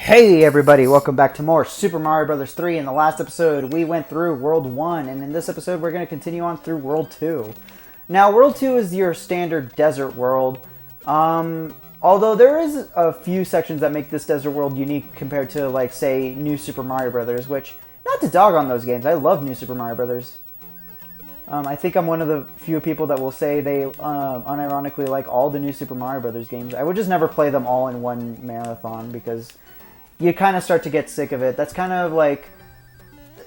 Hey everybody, welcome back to more Super Mario Bros. 3. In the last episode, we went through World 1, and in this episode, we're going to continue on through World 2. Now, World 2 is your standard desert world, although there is a few sections that make this desert world unique compared to, like, say, New Super Mario Bros., which, not to dog on those games, I love New Super Mario Bros. I think I'm one of the few people that will say they unironically like all the New Super Mario Bros. Games. I would just never play them all in one marathon because you kind of start to get sick of it. That's kind of like,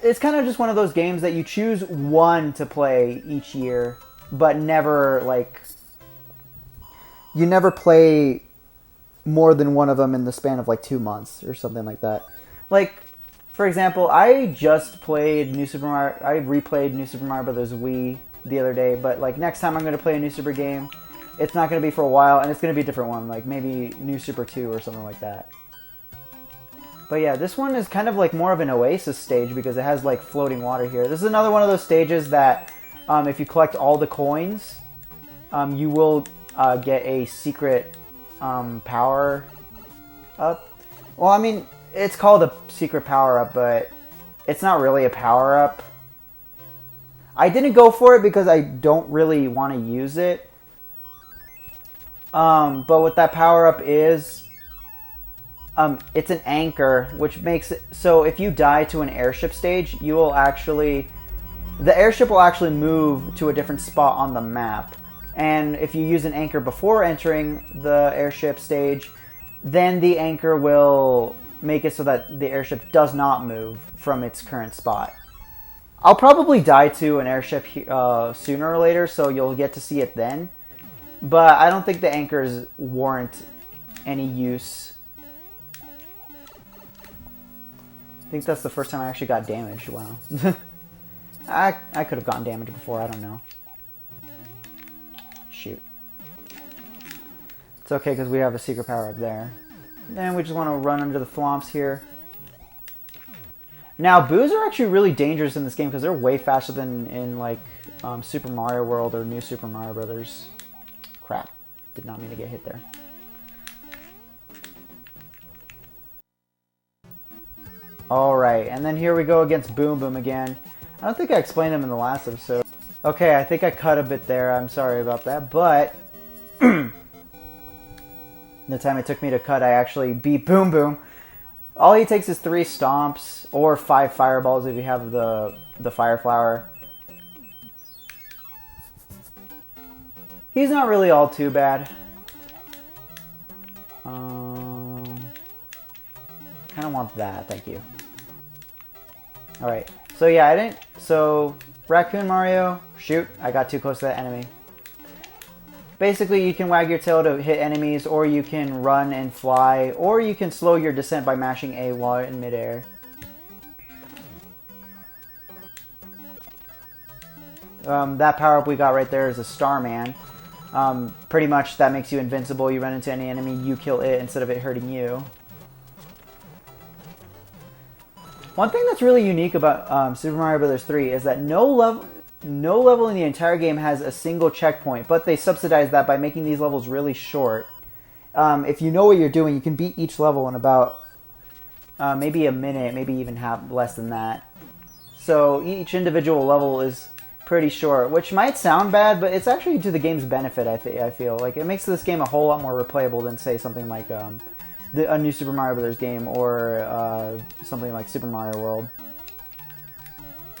it's kind of just one of those games that you choose one to play each year, but never, like, you never play more than one of them in the span of, like, 2 months or something like that. Like, for example, I just played New Super Mario, I replayed New Super Mario Bros. Wii the other day, but, like, next time I'm going to play a New Super game, it's not going to be for a while, and it's going to be a different one, like, maybe New Super 2 or something like that. But yeah, this one is kind of like more of an oasis stage because it has like floating water here. This is another one of those stages that if you collect all the coins, you will get a secret power up. Well, I mean, it's called a secret power up, but it's not really a power up. I didn't go for it because I don't really want to use it. But what that power up is, it's an anchor, which makes it so if you die to an airship stage, you will actually, the airship will actually move to a different spot on the map. And if you use an anchor before entering the airship stage, then the anchor will make it so that the airship does not move from its current spot. I'll probably die to an airship sooner or later, so you'll get to see it then. But I don't think the anchors warrant any use. I think that's the first time I actually got damaged. Wow. I could have gotten damaged before. I don't know. Shoot. It's okay because we have a secret power up there. Then we just want to run under the thwomps here. Now, boos are actually really dangerous in this game because they're way faster than in like Super Mario World or New Super Mario Brothers. Crap. Did not mean to get hit there. Alright, and then here we go against Boom Boom again. I don't think I explained him in the last episode. Okay, I think I cut a bit there. I'm sorry about that, but the time it took me to cut, I actually beat Boom Boom. All he takes is 3 stomps, or 5 fireballs if you have the fire flower. He's not really all too bad. Kind of want that, thank you. Alright, so yeah, so Raccoon Mario, shoot, I got too close to that enemy. Basically, you can wag your tail to hit enemies, or you can run and fly, or you can slow your descent by mashing A while in midair. That power-up we got right there is a Starman. Pretty much that makes you invincible. You run into any enemy, you kill it instead of it hurting you. One thing that's really unique about Super Mario Bros. 3 is that no level in the entire game has a single checkpoint, but they subsidize that by making these levels really short. If you know what you're doing, you can beat each level in about maybe a minute, maybe even less than that. So each individual level is pretty short, which might sound bad, but it's actually to the game's benefit, I feel. Like, it makes this game a whole lot more replayable than, say, something like a new Super Mario Bros. Game or something like Super Mario World.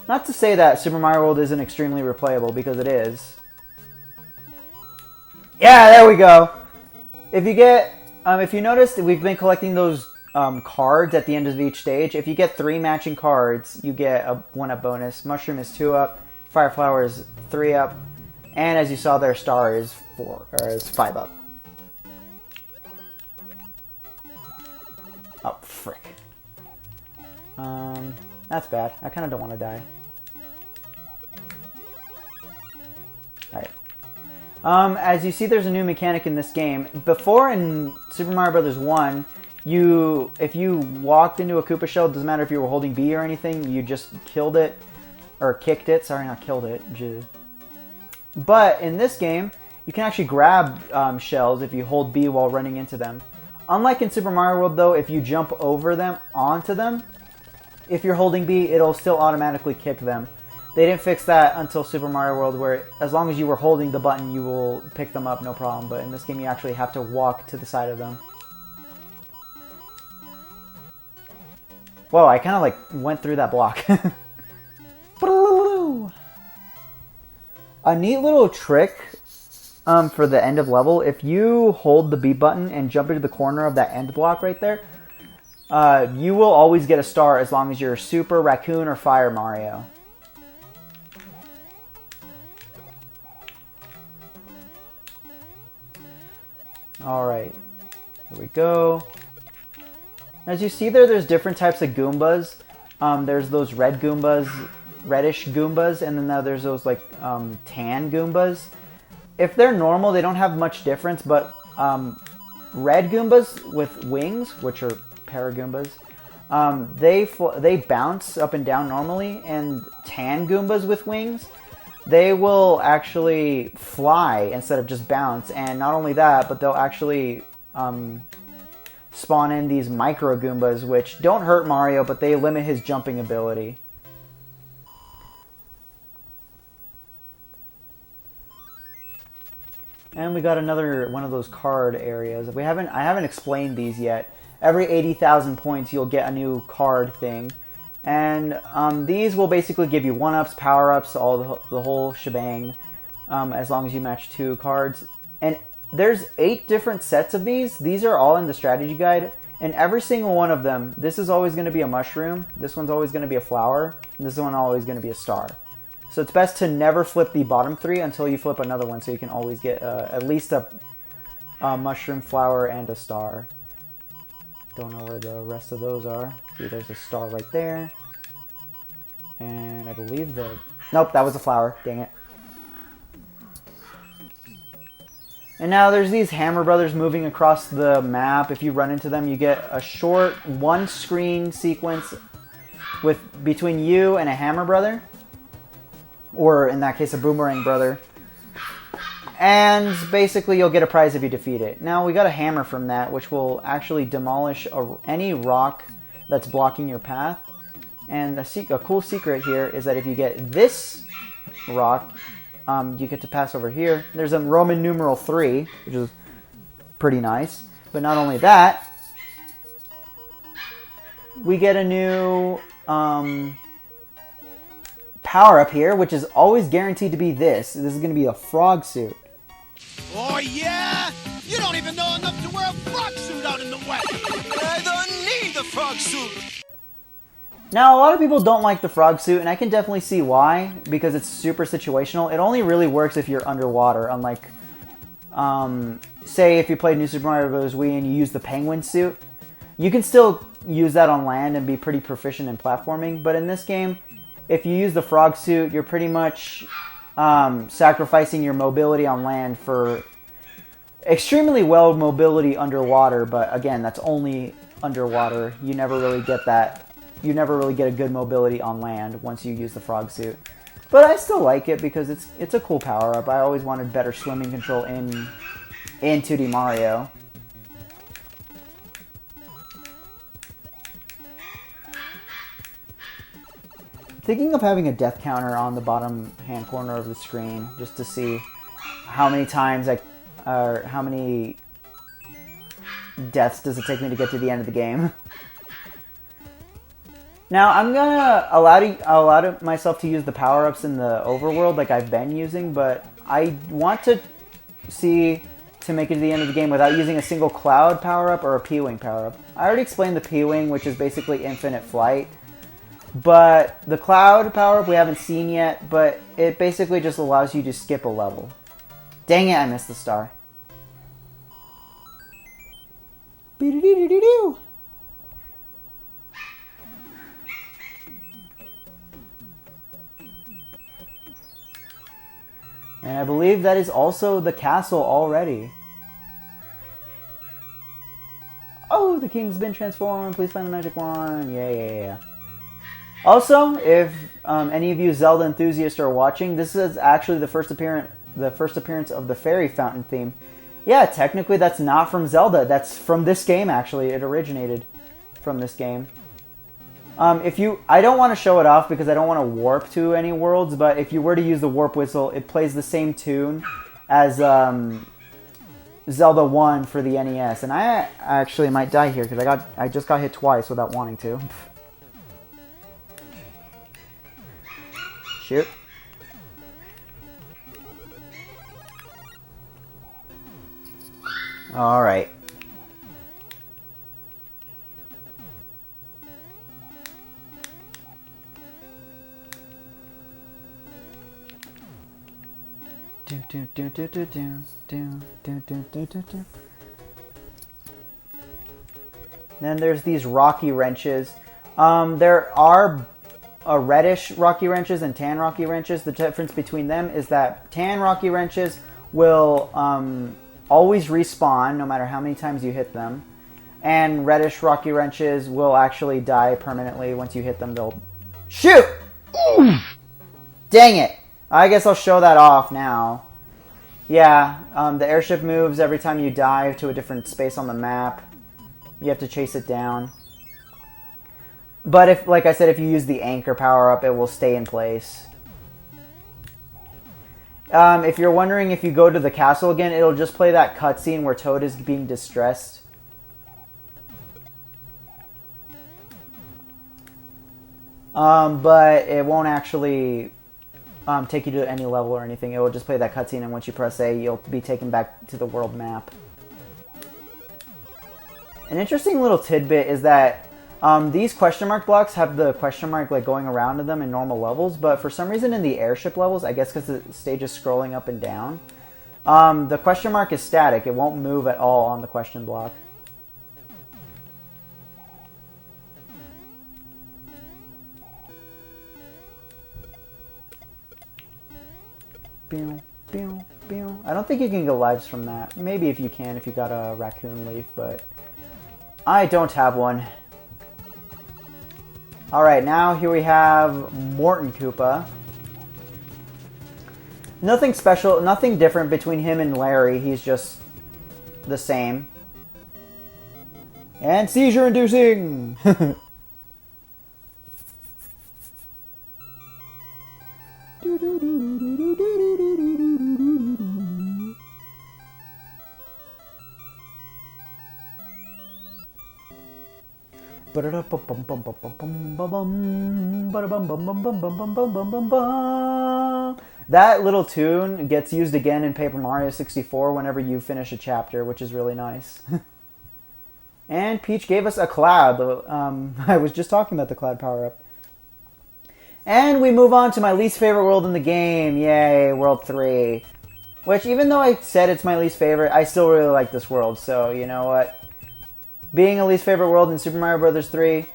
Not to say that Super Mario World isn't extremely replayable, because it is. Yeah, there we go! If you get, if you noticed, we've been collecting those cards at the end of each stage. If you get 3 matching cards, you get a 1-up bonus. Mushroom is 2-up, Fire Flower is 3-up, and as you saw there, Star is 5-up. Oh, frick. That's bad. I kind of don't want to die. Alright. As you see, there's a new mechanic in this game. Before, in Super Mario Bros. 1, if you walked into a Koopa shell, it doesn't matter if you were holding B or anything, you just killed it. Or kicked it. Sorry, not killed it. But in this game, you can actually grab shells if you hold B while running into them. Unlike in Super Mario World, though, if you jump over them, onto them, if you're holding B, it'll still automatically kick them. They didn't fix that until Super Mario World, where as long as you were holding the button, you will pick them up, no problem. But in this game, you actually have to walk to the side of them. Whoa, I kind of like went through that block. A neat little trick for the end of level, if you hold the B button and jump into the corner of that end block right there, you will always get a star as long as you're Super, Raccoon, or Fire Mario. Alright, here we go. As you see there's different types of Goombas. There's those red Goombas, reddish Goombas, and then there's those like tan Goombas. If they're normal, they don't have much difference, but red Goombas with wings, which are Paragoombas, they bounce up and down normally, and tan Goombas with wings, they will actually fly instead of just bounce. And not only that, but they'll actually spawn in these micro Goombas, which don't hurt Mario, but they limit his jumping ability. And we got another one of those card areas. I haven't explained these yet. Every 80,000 points, you'll get a new card thing. And these will basically give you 1-ups, power-ups, the whole shebang, as long as you match 2 cards. And there's 8 different sets of these. These are all in the strategy guide. And every single one of them, this is always going to be a mushroom, this one's always going to be a flower, and this one always going to be a star. So it's best to never flip the bottom 3 until you flip another one, so you can always get at least a mushroom, flower, and a star. Don't know where the rest of those are. See, there's a star right there. And I believe that... Nope, that was a flower. Dang it. And now there's these Hammer Brothers moving across the map. If you run into them, you get a short one-screen sequence between you and a Hammer Brother. Or, in that case, a Boomerang Brother. And basically, you'll get a prize if you defeat it. Now, we got a hammer from that, which will actually demolish any rock that's blocking your path. And a cool secret here is that if you get this rock, you get to pass over here. There's a Roman numeral 3, which is pretty nice. But not only that, we get a new power-up here, which is always guaranteed to be this. This is going to be a frog suit. Oh, yeah? You don't even know enough to wear a frog suit out in the wet. I don't need the frog suit. Now, a lot of people don't like the frog suit, and I can definitely see why, because it's super situational. It only really works if you're underwater, unlike, say, if you played New Super Mario Bros. Wii and you use the penguin suit. You can still use that on land and be pretty proficient in platforming, but in this game, if you use the frog suit, you're pretty much sacrificing your mobility on land for extremely well mobility underwater, but again, that's only underwater. You never really get that. You never really get a good mobility on land once you use the frog suit. But I still like it because it's a cool power-up. I always wanted better swimming control in 2D Mario. Thinking of having a death counter on the bottom hand corner of the screen just to see how many times how many deaths does it take me to get to the end of the game. Now I'm gonna allow myself to use the power-ups in the overworld like I've been using, but I want to see to make it to the end of the game without using a single cloud power-up or a P-Wing power-up. I already explained the P-Wing, which is basically infinite flight. But the cloud power-up we haven't seen yet, but it basically just allows you to skip a level. Dang it, I missed the star. Be-do-do-do-do-do. And I believe that is also the castle already. Oh, the king's been transformed. Please find the magic wand. Yeah. Also, if any of you Zelda enthusiasts are watching, this is actually the first appearance of the Fairy Fountain theme Yeah, technically that's not from Zelda. That's from this game, actually. It originated from this game. I don't want to show it off because I don't want to warp to any worlds, but if you were to use the warp whistle, it plays the same tune as Zelda 1 for the NES. And I actually might die here because I just got hit twice without wanting to. Shoot. Alright. Then there's these rocky wrenches. There are reddish rocky wrenches and tan rocky wrenches. The difference between them is that tan rocky wrenches will always respawn no matter how many times you hit them. And reddish rocky wrenches will actually die permanently. Once you hit them, they'll... Shoot! Dang it! I guess I'll show that off now. Yeah, the airship moves every time you dive to a different space on the map. You have to chase it down. But if, like I said, if you use the anchor power-up, it will stay in place. If you're wondering if you go to the castle again, it'll just play that cutscene where Toad is being distressed. But it won't actually take you to any level or anything. It will just play that cutscene, and once you press A, you'll be taken back to the world map. An interesting little tidbit is that these question mark blocks have the question mark like going around to them in normal levels, but for some reason in the airship levels, I guess because the stage is scrolling up and down, the question mark is static. It won't move at all on the question block. I don't think you can get lives from that. Maybe if you can, if you got a raccoon leaf, but I don't have one. Alright, now here we have Morton Koopa. Nothing special, nothing different between him and Larry. He's just the same. And seizure-inducing! That little tune gets used again in Paper Mario 64 whenever you finish a chapter, which is really nice. And Peach gave us a cloud. I was just talking about the cloud power-up. And we move on to my least favorite world in the game. Yay, World 3. Which, even though I said it's my least favorite, I still really like this world. So, you know what? Being a least favorite world in Super Mario Bros. 3,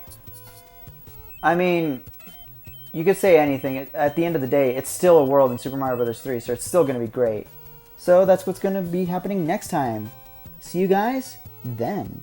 I mean, you could say anything. At the end of the day, it's still a world in Super Mario Bros. 3, so it's still going to be great. So that's what's going to be happening next time. See you guys then.